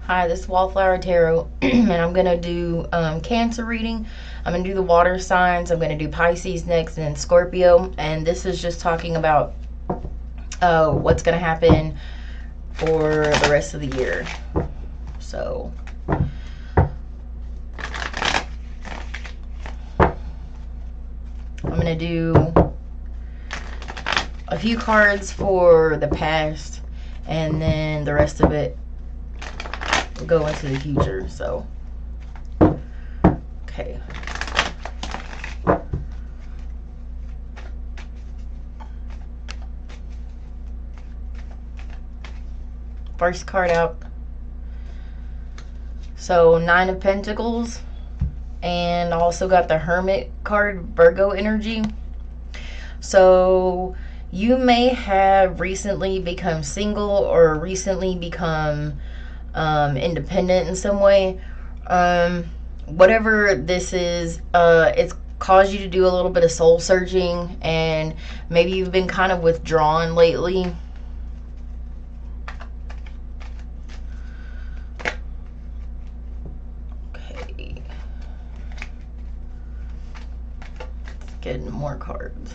Hi, this is Wallflower Tarot, and I'm going to do Cancer reading. I'm going to do the water signs. I'm going to do Pisces next, and then Scorpio. And this is just talking about what's going to happen for the rest of the year. So, I'm going to do a few cards for the past, and then the rest of it will go into the future. So, okay. First card out. So, Nine of Pentacles. And also got the Hermit card, Virgo energy. So, you may have recently become single or recently become independent in some way. Whatever this is, it's caused you to do a little bit of soul searching, and maybe you've been kind of withdrawn lately. Okay. Let's get more cards.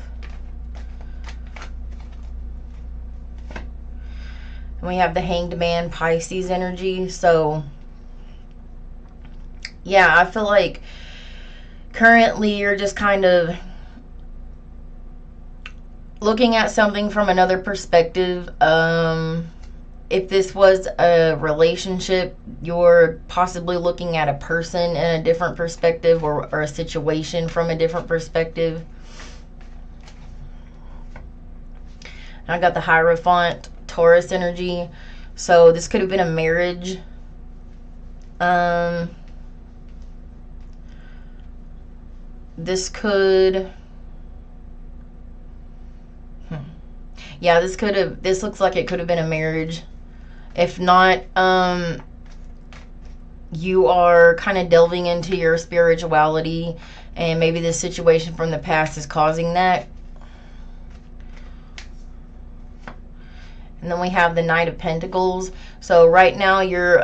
And we have the Hanged Man, Pisces energy. So, yeah, I feel like currently you're just kind of looking at something from another perspective. If this was a relationship, you're possibly looking at a person in a different perspective, or a situation from a different perspective. I got the Hierophant, Taurus energy. So this could have been a marriage. This could, yeah, this looks like it could have been a marriage. If not, you are kind of delving into your spirituality, and maybe this situation from the past is causing that. And then we have the Knight of Pentacles. So right now you're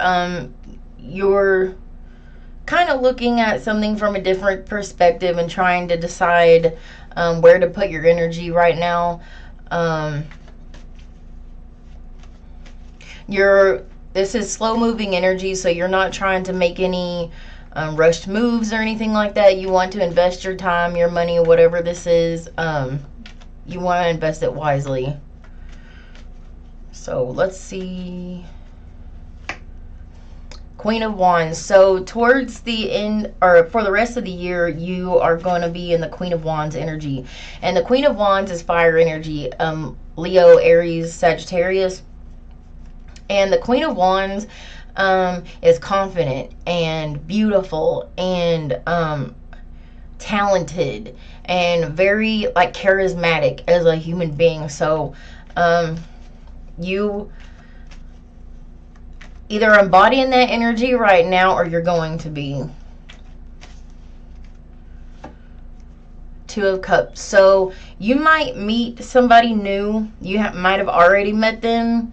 kind of looking at something from a different perspective and trying to decide where to put your energy right now. This is slow moving energy, so you're not trying to make any rushed moves or anything like that. You want to invest your time, your money, whatever this is. You want to invest it wisely. So let's see. Queen of Wands. So towards the end, or for the rest of the year, you are going to be in the Queen of Wands energy. And the Queen of Wands is fire energy. Leo, Aries, Sagittarius. And the Queen of Wands is confident and beautiful and talented and very like charismatic as a human being. So you either embodying that energy right now, or you're going to be. Two of Cups. So you might meet somebody new. You might have already met them.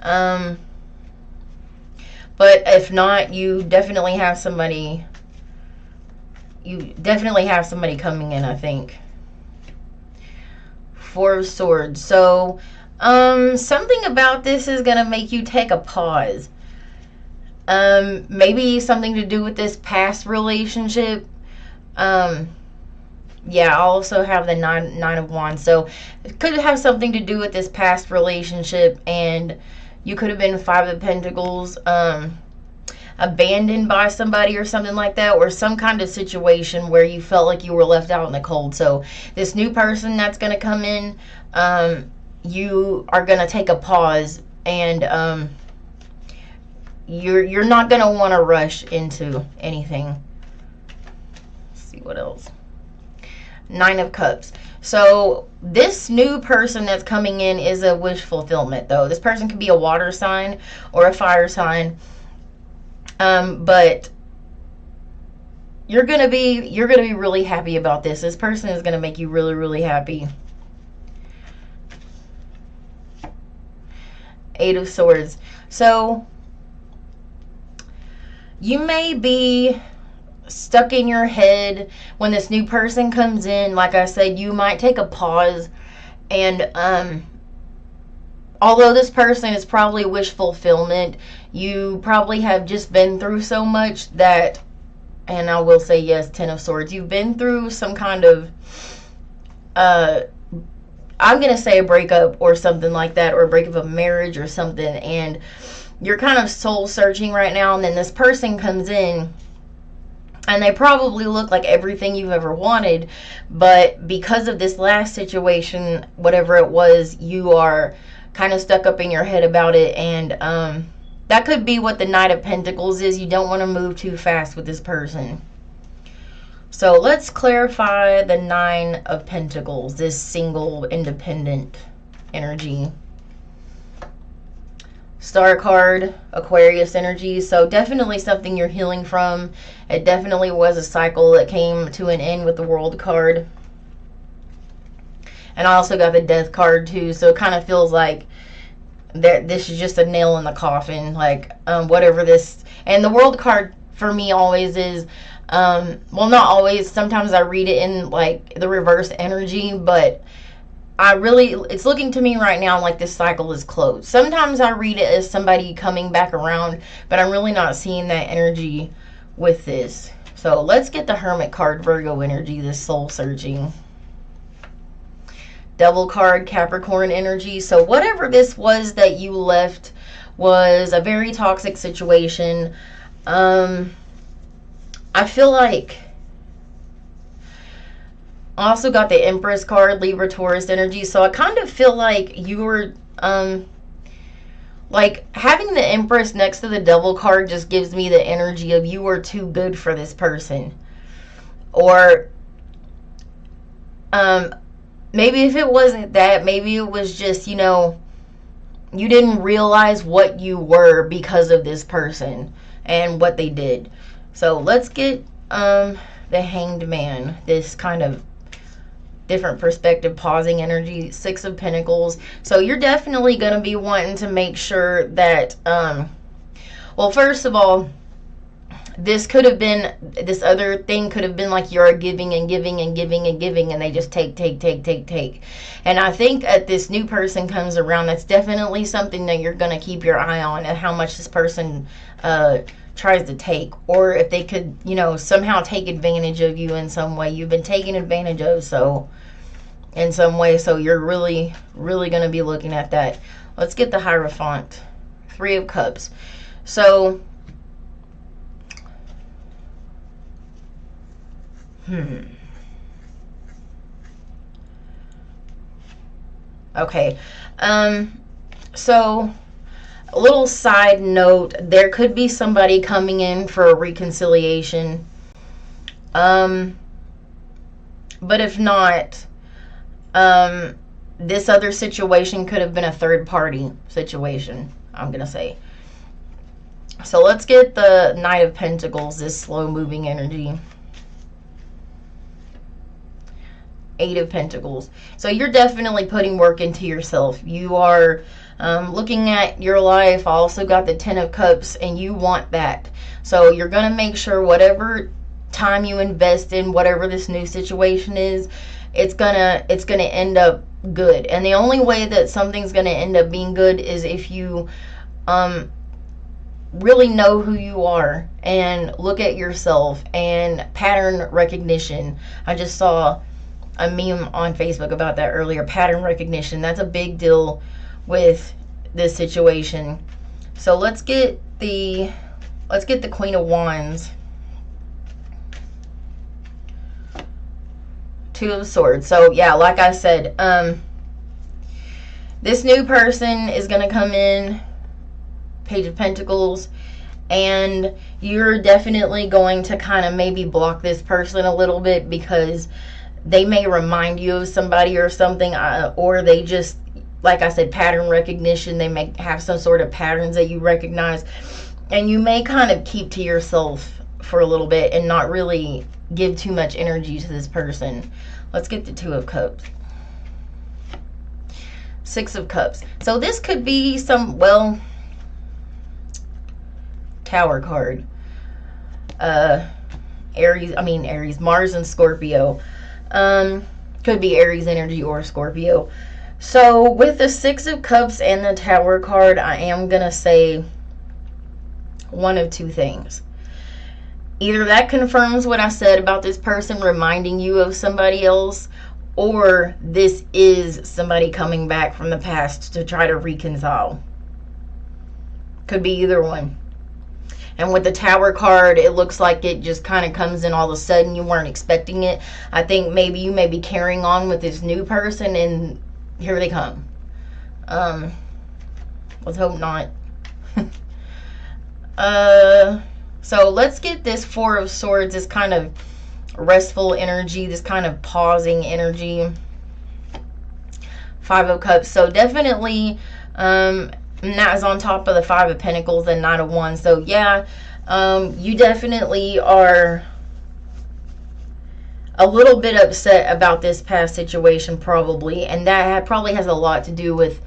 But if not, you definitely have somebody. You definitely have somebody coming in, I think. Four of Swords. So something about this is going to make you take a pause. Maybe something to do with this past relationship. Yeah, I also have the Nine of Wands. So it could have something to do with this past relationship, and you could have been Five of Pentacles, abandoned by somebody or something like that, or some kind of situation where you felt like you were left out in the cold. So this new person that's going to come in, you are going to take a pause, and you're not going to want to rush into anything. Let's see what else. Nine of Cups. So this new person that's coming in is a wish fulfillment, though. This person could be a water sign or a fire sign. But you're gonna be really happy about this. This person is gonna make you really, really happy. Eight of Swords. So you may be stuck in your head when this new person comes in. Like I said, you might take a pause, and although this person is probably wish fulfillment, you probably have just been through so much that, and I will say yes, Ten of Swords, you've been through some kind of I'm gonna say a breakup or something like that, or a breakup of marriage or something, and you're kind of soul searching right now, and then this person comes in and they probably look like everything you've ever wanted, but because of this last situation, whatever it was, you are kind of stuck up in your head about it. And that could be what the Knight of Pentacles is. You don't want to move too fast with this person. So let's clarify the Nine of Pentacles, this single independent energy. Star card, Aquarius energy. So definitely something you're healing from. It definitely was a cycle that came to an end with the World card. And I also got the Death card too. So it kind of feels like that this is just a nail in the coffin. Like whatever this, and the World card for me always is, well, not always. Sometimes I read it in like the reverse energy, but it's looking to me right now like this cycle is closed. Sometimes I read it as somebody coming back around, but I'm really not seeing that energy with this. So let's get the Hermit card, Virgo energy, this soul searching. Devil card, Capricorn energy. So whatever this was that you left was a very toxic situation. I feel like I also got the Empress card, Libra, Taurus energy. So I kind of feel like you were, like having the Empress next to the Devil card just gives me the energy of you were too good for this person. Or, maybe if it wasn't that, maybe it was just, you know, you didn't realize what you were because of this person and what they did. So let's get, the Hanged Man, this kind of different perspective, pausing energy, Six of Pentacles. So you're definitely going to be wanting to make sure that, well, first of all, this could have been, this other thing could have been like you're giving and giving and giving and giving, and they just take. And I think as this new person comes around, that's definitely something that you're going to keep your eye on, and how much this person tries to take, or if they could, you know, somehow take advantage of you in some way. You've been taken advantage of, so in some way, so you're really going to be looking at that. Let's get the Hierophant, Three of Cups. So okay, so a little side note, there could be somebody coming in for a reconciliation. But if not, this other situation could have been a third party situation, I'm going to say. So let's get the Knight of Pentacles, this slow moving energy. Eight of Pentacles. So you're definitely putting work into yourself. You are looking at your life. I also got the Ten of Cups, and you want that. So you're going to make sure whatever time you invest in whatever this new situation is, it's gonna end up good. And the only way that something's going to end up being good is if you really know who you are and look at yourself, and pattern recognition. I just saw a meme on Facebook about that earlier. Pattern recognition, that's a big deal with this situation. So let's get the Queen of Wands, Two of Swords. So yeah, like I said, this new person is going to come in, Page of Pentacles, and you're definitely going to kind of maybe block this person a little bit, because they may remind you of somebody or something, or they just, like I said, pattern recognition. They may have some sort of patterns that you recognize, and you may kind of keep to yourself for a little bit and not really give too much energy to this person. Let's get the Two of Cups. Six of Cups. So this could be some, well, Tower card. Aries, Mars and Scorpio. Could be Aries energy or Scorpio. So with the Six of Cups and the Tower card, I am going to say one of two things. Either that confirms what I said about this person reminding you of somebody else, or this is somebody coming back from the past to try to reconcile. Could be either one. And with the Tower card, it looks like it just kind of comes in all of a sudden. You weren't expecting it. I think maybe you may be carrying on with this new person, and here they come. Let's hope not. So let's get this Four of Swords, this kind of restful energy, this kind of pausing energy. Five of Cups. So definitely, and that is on top of the Five of Pentacles and Knight of Wands. So yeah, you definitely are a little bit upset about this past situation, probably, and that probably has a lot to do with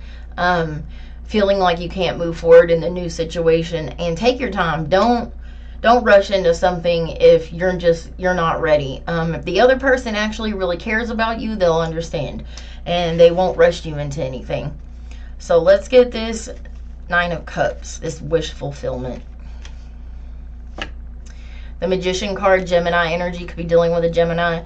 feeling like you can't move forward in the new situation. And take your time. Don't rush into something if you're not ready. If the other person actually really cares about you, they'll understand, and they won't rush you into anything. So let's get this Nine of Cups, this wish fulfillment. The Magician card, Gemini energy, could be dealing with a Gemini.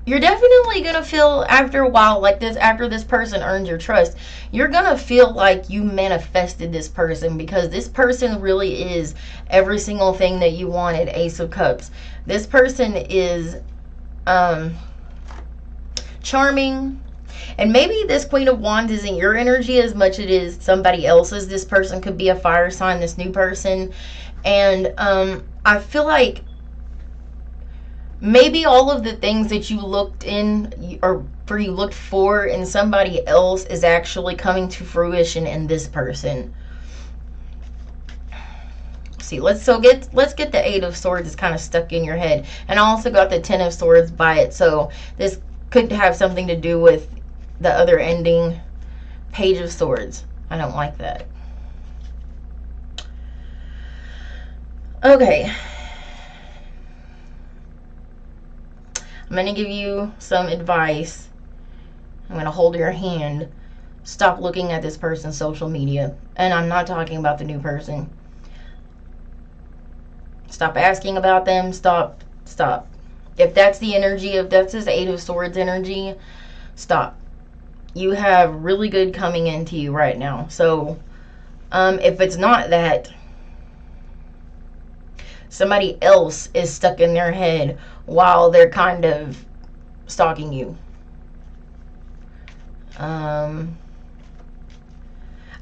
You're definitely going to feel after a while like this, after this person earns your trust, you're going to feel like you manifested this person, because this person really is every single thing that you wanted. Ace of Cups. This person is charming. And maybe this Queen of Wands isn't your energy as much as it is somebody else's. This person could be a fire sign, this new person. And I feel like maybe all of the things that you looked for in somebody else is actually coming to fruition in this person. See, let's get the Eight of Swords. It's kind of stuck in your head, and I also got the Ten of Swords by it. So this could have something to do with the other ending. Page of Swords. I don't like that. Okay. I'm going to give you some advice. I'm going to hold your hand. Stop looking at this person's social media. And I'm not talking about the new person. Stop asking about them. Stop. If that's the energy, if that's this Eight of Swords energy, stop. You have really good coming into you right now. So, if it's not that, somebody else is stuck in their head while they're kind of stalking you. I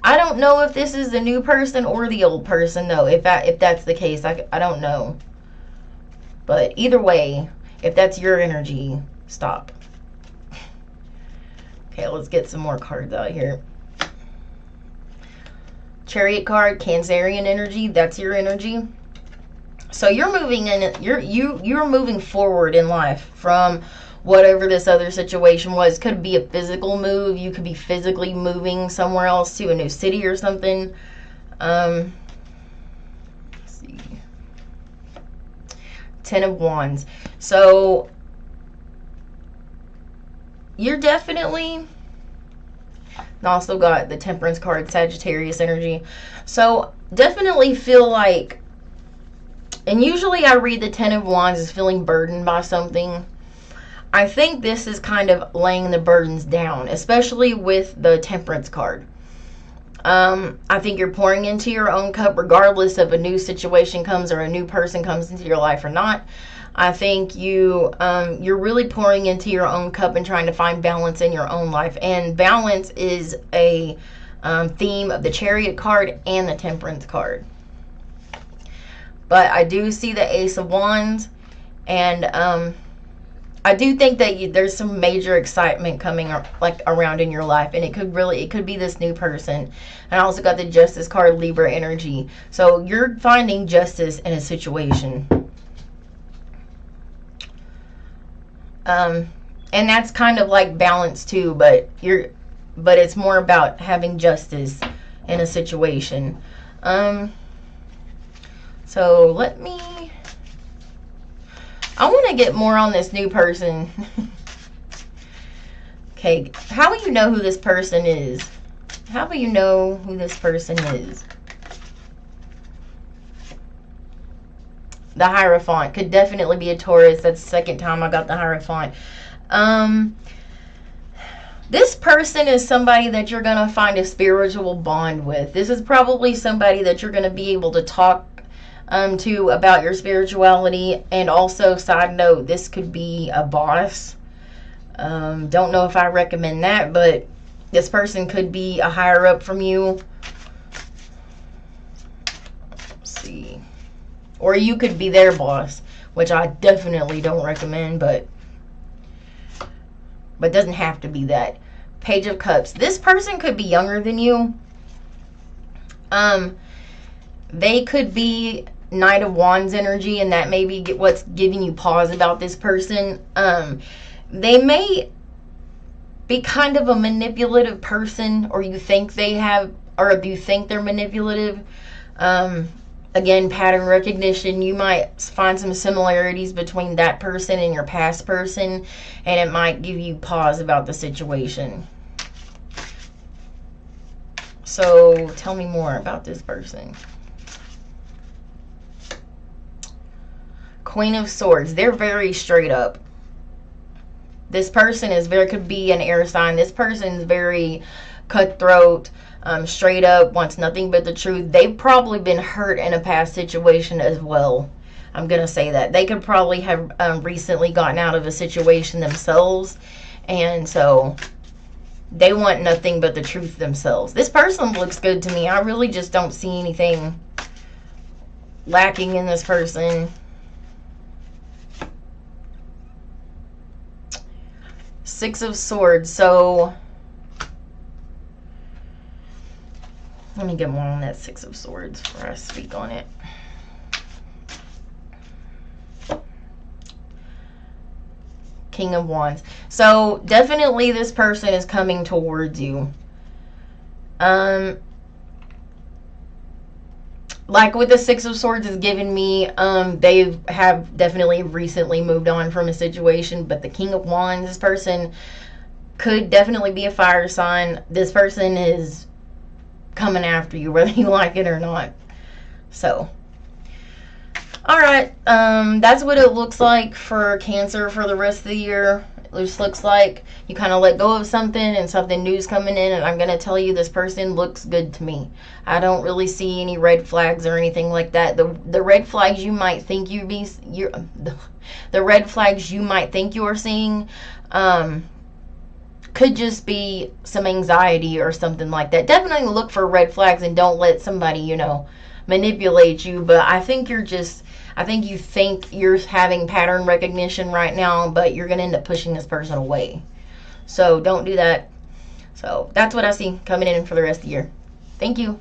don't know if this is the new person or the old person, though. If that's the case, I don't know. But either way, if that's your energy, stop. Okay, let's get some more cards out here. Chariot card, Cancerian energy. That's your energy. So you're moving in. You're moving forward in life from whatever this other situation was. Could be a physical move. You could be physically moving somewhere else to a new city or something. Let's see. Ten of Wands. So you're definitely, and also got the Temperance card, Sagittarius energy. So definitely feel like, and usually I read the Ten of Wands as feeling burdened by something. I think this is kind of laying the burdens down, especially with the Temperance card. I think you're pouring into your own cup regardless if a new situation comes or a new person comes into your life or not. I think you're really pouring into your own cup and trying to find balance in your own life. And balance is a theme of the Chariot card and the Temperance card. But I do see the Ace of Wands, and I do think that there's some major excitement coming around in your life, and it could be this new person. And I also got the Justice card, Libra energy. So you're finding justice in a situation. And that's kind of like balance too, but it's more about having justice in a situation. So I want to get more on this new person. Okay, how will you know who this person is? How will you know who this person is? The Hierophant could definitely be a Taurus. That's the second time I got the Hierophant. This person is somebody that you're going to find a spiritual bond with. This is probably somebody that you're going to be able to talk to about your spirituality. And also, side note, this could be a boss. Don't know if I recommend that, but this person could be a higher up from you. Let's see. Or you could be their boss, which I definitely don't recommend, but doesn't have to be that. Page of Cups. This person could be younger than you. They could be Knight of Wands energy, and that may be what's giving you pause about this person. They may be kind of a manipulative person, or you think they have, or you think they're manipulative. Again, pattern recognition. You might find some similarities between that person and your past person, and it might give you pause about the situation. So tell me more about this person. Queen of Swords. They're very straight up. This person is could be an air sign. This person is very cutthroat, straight up, wants nothing but the truth. They've probably been hurt in a past situation as well. I'm going to say that. They could probably have recently gotten out of a situation themselves. And so they want nothing but the truth themselves. This person looks good to me. I really just don't see anything lacking in this person. Six of Swords. So let me get more on that Six of Swords before I speak on it. King of Wands. So definitely this person is coming towards you. Like with the Six of Swords is giving me, they have definitely recently moved on from a situation. But the King of Wands, this person could definitely be a fire sign. This person is coming after you, whether you like it or not. So, alright, that's what it looks like for Cancer for the rest of the year. It just looks like you kind of let go of something and something new's coming in, and I'm going to tell you this person looks good to me. I don't really see any red flags or anything like that. The red flags you might think the red flags you might think you're seeing could just be some anxiety or something like that. Definitely look for red flags and don't let somebody, manipulate you. But I think you think you're having pattern recognition right now, but you're going to end up pushing this person away. So don't do that. So that's what I see coming in for the rest of the year. Thank you.